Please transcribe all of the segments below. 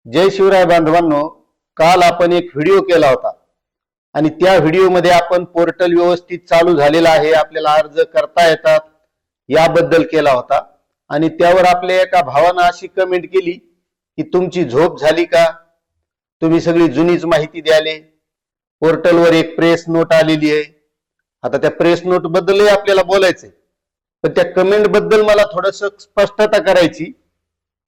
जय शिवराय बांधवांनो, काल आपण एक व्हिडिओ केला होता आणि त्या व्हिडिओमध्ये आपण पोर्टल व्यवस्थित चालू झालेला आहे, आपल्याला अर्ज करता येतात याबद्दल केला होता। आणि त्यावर आपल्या एका भावानं अशी कमेंट केली की तुमची झोप झाली का, तुम्ही सगळी जुनीच माहिती द्याले, पोर्टलवर एक प्रेस नोट आलेली आहे। आता त्या प्रेस नोट बद्दलही आपल्याला बोलायचंय, पण त्या कमेंट बद्दल मला थोडंसं स्पष्टता करायची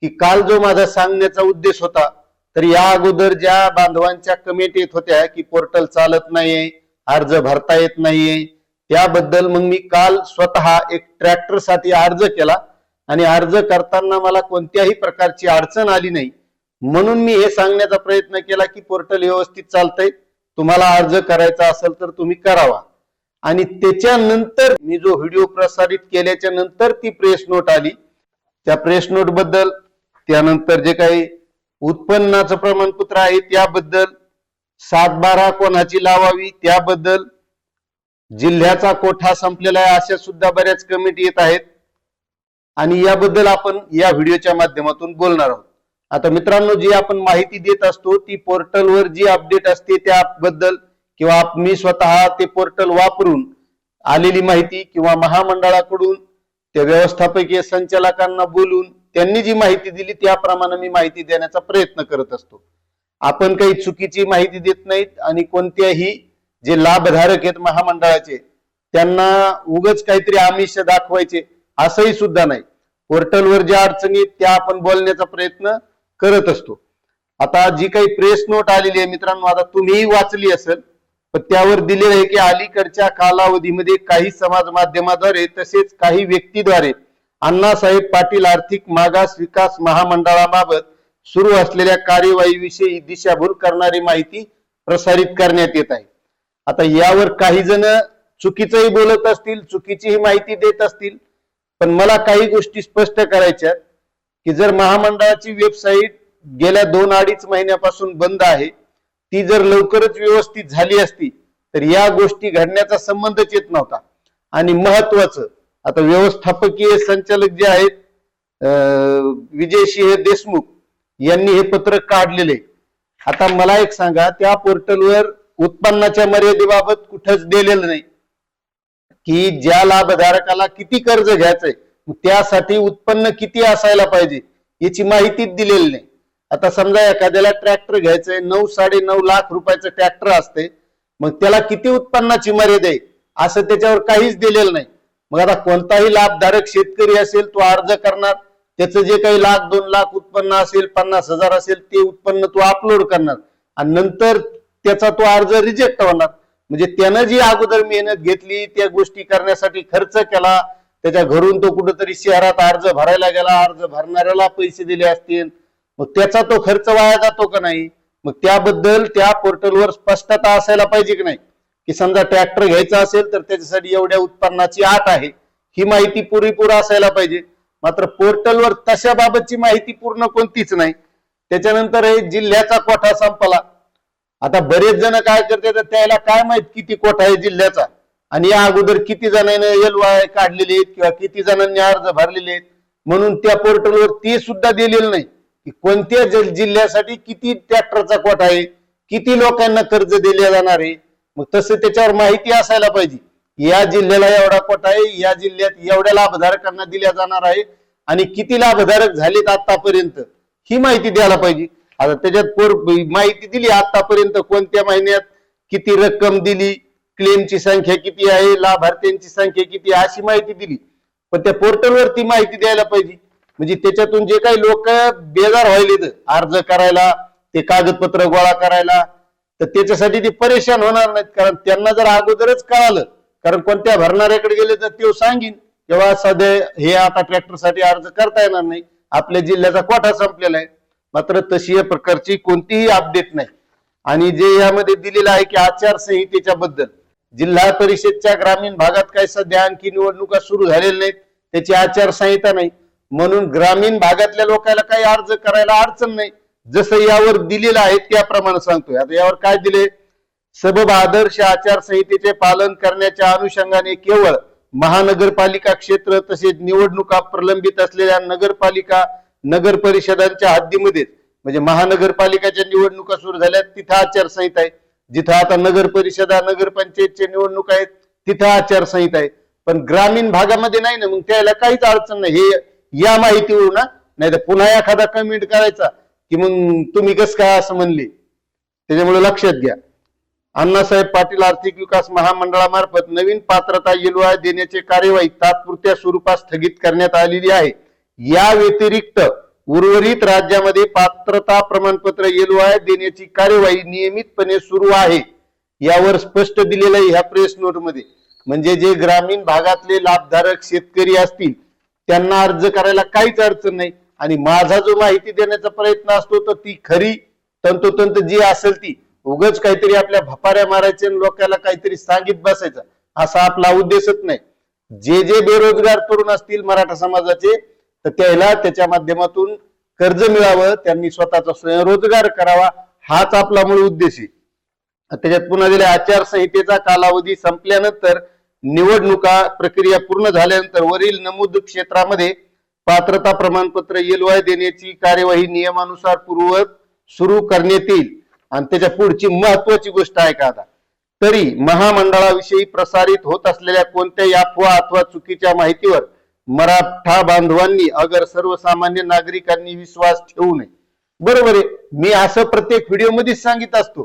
की काल जो माझा सांगण्याचा उद्देश होता, तर या अगोदर ज्या बांधवांच्या कमेंट येत होत्या की पोर्टल चालत नाहीये, अर्ज भरता येत नाहीये, त्याबद्दल मग मी काल स्वतः एक ट्रॅक्टर साठी अर्ज केला आणि अर्ज करताना मला कोणत्याही प्रकारची अडचण आली नाही। म्हणून मी हे सांगण्याचा प्रयत्न केला की पोर्टल व्यवस्थित चालतंय, तुम्हाला अर्ज करायचा असेल तर तुम्ही करावा। आणि त्याच्यानंतर मी जो व्हिडिओ प्रसारित केल्याच्या नंतर ती प्रेस नोट आली, त्या प्रेस नोट बद्दल, त्यानंतर जे काही उत्पन्नाचं प्रमाणपत्र आहे त्याबद्दल, 7/12 कोणाची लावावी त्याबद्दल, जिल्ह्याचा कोठा संपलेला आहे अशा सुद्धा बऱ्याच कमेंट येत आहेत आणि याबद्दल आपण या व्हिडिओच्या माध्यमातून बोलणार आहोत। आता मित्रांनो, जी आपण माहिती देत असतो ती पोर्टलवर जी अपडेट असते त्याबद्दल, किंवा मी स्वतः ते पोर्टल वापरून आलेली माहिती, किंवा महामंडळाकडून त्या व्यवस्थापकीय संचालकांना बोलून त्यांनी जी माहिती दिली त्याप्रमाणे मी माहिती देण्याचा प्रयत्न करत असतो। आपण काही चुकीची माहिती देत नाहीत आणि कोणत्याही जे लाभधारक आहेत महामंडळाचे त्यांना उगाच काहीतरी आमिष दाखवायचे असंही सुद्धा नाही। पोर्टलवर ज्या अडचणी आहेत त्या आपण बोलण्याचा प्रयत्न करत असतो। आता जी काही प्रेस नोट आलेली आहे मित्रांनो, आता तुम्हीही वाचली असेल, पण त्यावर दिलेलं आहे की अलीकडच्या कालावधीमध्ये काही समाज माध्यमाद्वारे तसेच काही व्यक्तीद्वारे अण्णासाहेब पाटील आर्थिक मागास विकास महामंडळाबाबत सुरू असलेल्या कार्यवाहीविषयी दिशाभूल करणारी माहिती प्रसारित करण्यात येत आहे। आता यावर काही जण चुकीचंही बोलत असतील, चुकीचीही माहिती देत असतील, पण मला काही गोष्टी स्पष्ट करायच्या की जर महामंडळाची वेबसाईट गेल्या 2-2.5 महिन्यापासून बंद आहे, ती जर लवकरच व्यवस्थित झाली असती तर या गोष्टी घडण्याचा संबंधच येत नव्हता। आणि महत्वाचं, आता व्यवस्थापकीय संचालक जे आहेत विजयसिंह देशमुख यांनी हे पत्रक काढलेले। आता मला एक सांगा, त्या पोर्टलवर उत्पन्नाच्या मर्यादेबाबत कुठंच दिलेलं नाही की ज्या लाभधारकाला किती कर्ज घ्यायचंय त्यासाठी उत्पन्न किती असायला पाहिजे याची माहितीच दिलेली नाही। आता समजा एखाद्याला ट्रॅक्टर घ्यायचंय, 9-9.5 लाख रुपयाचं ट्रॅक्टर असते, मग त्याला किती उत्पन्नाची मर्यादा आहे असं त्याच्यावर काहीच दिलेलं नाही। मग आता कोणताही लाभधारक शेतकरी असेल तो अर्ज करणार, त्याचं जे काही 1-2 लाख उत्पन्न असेल, 50,000 असेल, ते उत्पन्न तो अपलोड करणार आणि नंतर त्याचा तो अर्ज रिजेक्ट होणार। म्हणजे त्यानं जी अगोदर मेहनत घेतली, त्या गोष्टी करण्यासाठी खर्च केला, त्याच्या घरून तो कुठेतरी शहरात अर्ज भरायला गेला, अर्ज भरणाऱ्याला पैसे दिले असतील, मग त्याचा तो खर्च वाया जातो का नाही? मग त्याबद्दल त्या पोर्टलवर स्पष्टता असायला पाहिजे की नाही, की समजा ट्रॅक्टर घ्यायचा असेल तर त्याच्यासाठी एवढ्या उत्पन्नाची अट आहे, ही माहिती पुरेपूर असायला पाहिजे। मात्र पोर्टलवर तशा बाबतची माहिती पूर्ण कोणतीच नाही। त्याच्यानंतर हे जिल्ह्याचा कोठा संपला। आता बरेच जण काय करतात, त्याला काय माहित किती कोठा आहे जिल्ह्याचा आणि या अगोदर किती जणांनी LY काढलेले आहेत किंवा किती जणांनी अर्ज भरलेले आहेत, म्हणून त्या पोर्टलवर ते सुद्धा दिलेलं नाही की कोणत्या जिल्ह्यासाठी किती ट्रॅक्टरचा कोठा आहे, किती लोकांना कर्ज दिले जाणार आहे। मग तसं त्याच्यावर माहिती असायला पाहिजे, या जिल्ह्याला एवढा कोठा आहे, या जिल्ह्यात एवढ्या लाभधारकांना दिल्या जाणार आहे आणि किती लाभधारक झालेत आतापर्यंत ही माहिती द्यायला पाहिजे। आता त्याच्यात माहिती दिली आतापर्यंत कोणत्या महिन्यात किती रक्कम दिली, क्लेमची संख्या किती आहे, लाभार्थ्यांची संख्या किती आहे, अशी माहिती दिली, पण त्या पोर्टलवर ती माहिती द्यायला पाहिजे। म्हणजे त्याच्यातून जे काही लोक बेजार व्हायले अर्ज करायला, ते कागदपत्र गोळा करायला, तर त्याच्यासाठी ते परेशान होणार नाहीत, कारण त्यांना जर अगोदरच कळालं, कारण कोणत्या भरणाऱ्याकडे गेले तर ते सांगेन तेव्हा सध्या हे आता ट्रॅक्टरसाठी अर्ज करता येणार नाही, आपल्या जिल्ह्याचा कोठा संपलेला आहे। मात्र तशी या प्रकारची कोणतीही अपडेट नाही। आणि जे यामध्ये दिलेलं आहे की आचारसंहितेच्या बद्दल, जिल्हा परिषदच्या ग्रामीण भागात काय सध्या आणखी निवडणुका सुरू झालेल्या नाहीत, त्याची आचारसंहिता नाही, म्हणून ग्रामीण भागातल्या लोकांना काही अर्ज करायला अडचण नाही। जसं यावर दिलेलं आहे त्याप्रमाणे सांगतोय। आता यावर काय दिले, सबब आदर्श आचारसंहितेचे पालन करण्याच्या अनुषंगाने केवळ महानगरपालिका क्षेत्र तसेच निवडणुका प्रलंबित असलेल्या नगरपालिका नगर परिषदांच्या हद्दीमध्ये म्हणजे महानगरपालिकाच्या निवडणुका सुरू झाल्या तिथं आचारसंहिता आहे, जिथं आता नगर परिषदा नगरपंचायतच्या निवडणुका आहेत तिथं आचारसंहिता आहे, पण ग्रामीण भागामध्ये नाही ना, मग त्याला काहीच अडचण नाही. हे या माहितीवरून ना, नाही तर पुन्हा एखादा कमेंट करायचा की मग तुम्ही कसं काय असं म्हणले. त्याच्यामुळे लक्षात घ्या, अण्णासाहेब पाटील आर्थिक विकास महामंडळामार्फत नवीन पात्रता LOI देण्याची कार्यवाही तात्पुरत्या स्वरूपात स्थगित करण्यात आलेली आहे. या व्यतिरिक्त उर्वरित राज्यामध्ये पात्रता प्रमाणपत्र LOI देण्याची कार्यवाही नियमितपणे सुरू आहे, यावर स्पष्ट दिलेलं आहे ह्या प्रेस नोट मध्ये. म्हणजे जे ग्रामीण भागातले लाभधारक शेतकरी असतील त्यांना अर्ज करायला काहीच अडचण नाही. आणि माझा जो माहिती देण्याचा प्रयत्न असतो तर ती खरी तंतोतंत जी असेल ती, उगाच काहीतरी आपल्या भपाऱ्या मारायचे आणि लोकांना काहीतरी सांगित बसायचं असा आपला उद्देशच नाही. जे जे बेरोजगार तरुण असतील मराठा समाजाचे तर त्याला त्याच्या माध्यमातून कर्ज मिळावं, त्यांनी स्वतःचा स्वयंरोजगार करावा, हाच आपला मूळ उद्देश आहे. त्याच्यात पुन्हा दिल्या आचारसंहितेचा कालावधी संपल्यानंतर निवडणुका प्रक्रिया पूर्ण झाल्यानंतर वरील नमूद क्षेत्रामध्ये पात्रता प्रमाणपत्र LOI देण्याची कार्यवाही नियमानुसार पूर्ववत सुरू करण्यात येईल. आणि त्याच्या पुढची महत्वाची गोष्ट आहे का, आता तरी महामंडळाविषयी प्रसारित होत असलेल्या कोणत्याही अफवा अथवा चुकीच्या माहितीवर मराठा बांधवांनी अगर सर्वसामान्य नागरिकांनी विश्वास ठेवू नये. बरोबर आहे, मी असं प्रत्येक व्हिडिओ मध्ये सांगित असतो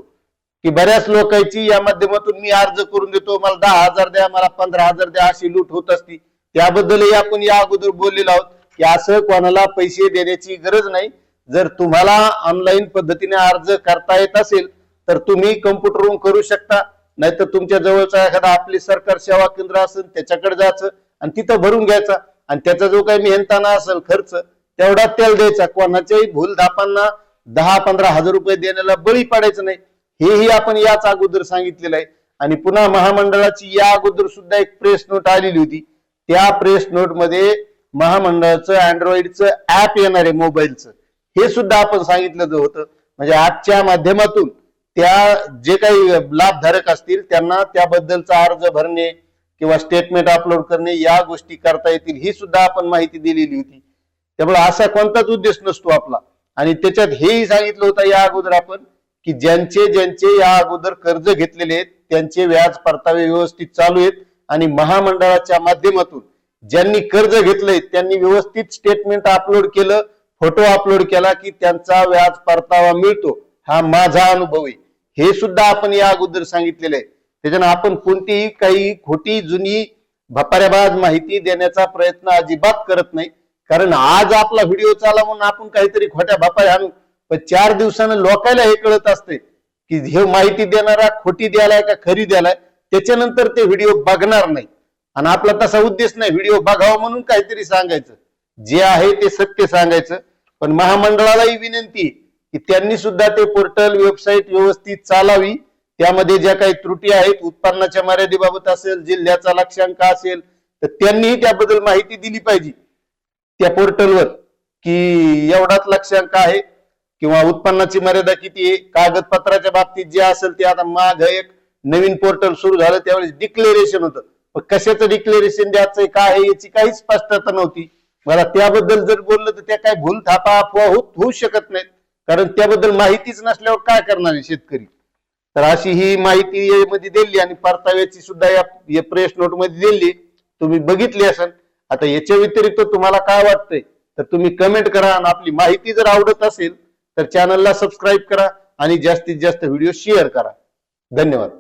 की बऱ्याच लोकांची या माध्यमातून मी अर्ज करून देतो, मला 10,000 द्या, मला 15,000 द्या, अशी लूट होत असती. त्याबद्दलही आपण या अगोदर बोललेलो आहोत की असं कोणाला पैसे देण्याची गरज नाही. जर तुम्हाला ऑनलाईन पद्धतीने अर्ज करता येत असेल तर तुम्ही कम्प्युटरवरून करू शकता, नाहीतर तुमच्या जवळचा एखादा आपले सरकार सेवा केंद्र असेल त्याच्याकडे जायचं आणि तिथं भरून घ्यायचा, आणि त्याचा जो काही मेहनताना असेल खर्च तेवढा त्याला द्यायचा. कोणाच्याही भूलधापांना 10-15 हजार रुपये देण्याला बळी पडायचं नाही, हेही आपण याच अगोदर सांगितलेलं आहे. आणि पुन्हा महामंडळाची या अगोदर सुद्धा एक प्रेस नोट आलेली होती. त्या प्रेस नोट मध्ये महामंडळाचं अँड्रॉइडचं ऍप येणार आहे मोबाईलचं, हे सुद्धा आपण सांगितलं होतं. म्हणजे ऍपच्या माध्यमातून त्या जे काही लाभधारक असतील त्यांना त्याबद्दलचा अर्ज भरणे किंवा स्टेटमेंट अपलोड करणे या गोष्टी करता येतील, ही सुद्धा आपण माहिती दिलेली होती. त्यामुळे असा कोणताच उद्देश नसतो आपला. आणि त्याच्यात हेही सांगितलं होतं या अगोदर आपण की ज्यांचे या अगोदर कर्ज घेतलेले आहेत त्यांचे व्याज परतावे व्यवस्थित चालू आहेत, आणि महामंडळाच्या माध्यमातून ज्यांनी कर्ज घेतलंय त्यांनी व्यवस्थित स्टेटमेंट अपलोड केलं, फोटो अपलोड केला की त्यांचा व्याज परतावा मिळतो. हा माझा अनुभव आहे, हे सुद्धा आपण या अगोदर सांगितलेलं आहे. त्याच्यानं आपण कोणतीही काही खोटी जुनी भपाऱ्याबाज माहिती देण्याचा प्रयत्न अजिबात करत नाही. कारण आज आपला व्हिडिओ चाला म्हणून आपण काहीतरी खोट्या भपाऱ्या आणू, पण 4 दिवसानं लोकांना हे कळत असते की हे माहिती देणारा खोटी द्यायलाय का खरी द्यायलाय, त्याच्यानंतर ते व्हिडिओ बघणार नाही. आणि आपला तसा उद्देश नाही व्हिडिओ बघावं म्हणून काहीतरी सांगायचं, जे आहे ते सत्य सांगायचं. पण महामंडळालाही विनंती की त्यांनी सुद्धा ते पोर्टल वेबसाईट व्यवस्थित चालावी. त्यामध्ये ज्या काही त्रुटी आहेत, उत्पन्नाच्या मर्यादेबाबत असेल, जिल्ह्याचा लक्ष्यांक असेल, तर त्यांनीही त्याबद्दल माहिती दिली पाहिजे त्या पोर्टलवर की एवढाच लक्ष्यांक आहे किंवा उत्पन्नाची मर्यादा किती आहे. कागदपत्राच्या बाबतीत जे असेल ते आता माग एक नवीन पोर्टल सुरू झालं त्यावेळेस डिक्लेरेशन होतं, पण कशाचं डिक्लेरेशन द्यायचंय काय आहे याची काही स्पष्टता नव्हती. मला त्याबद्दल जर बोललं तर त्या काय भूल थापा अफवा होऊ शकत नाहीत, कारण त्याबद्दल माहितीच नसल्यावर काय करणार आहे शेतकरी. तर अशी ही माहिती मध्ये दिली आणि परताव्याची सुद्धा या प्रेस नोट मध्ये दिली, तुम्ही बघितली असेल. आता याच्या व्यतिरिक्त तुम्हाला काय वाटतंय तर तुम्ही कमेंट करा, आणि आपली माहिती जर आवडत असेल तर चॅनलला सबस्क्राईब करा आणि जास्तीत जास्त व्हिडिओ शेअर करा. धन्यवाद.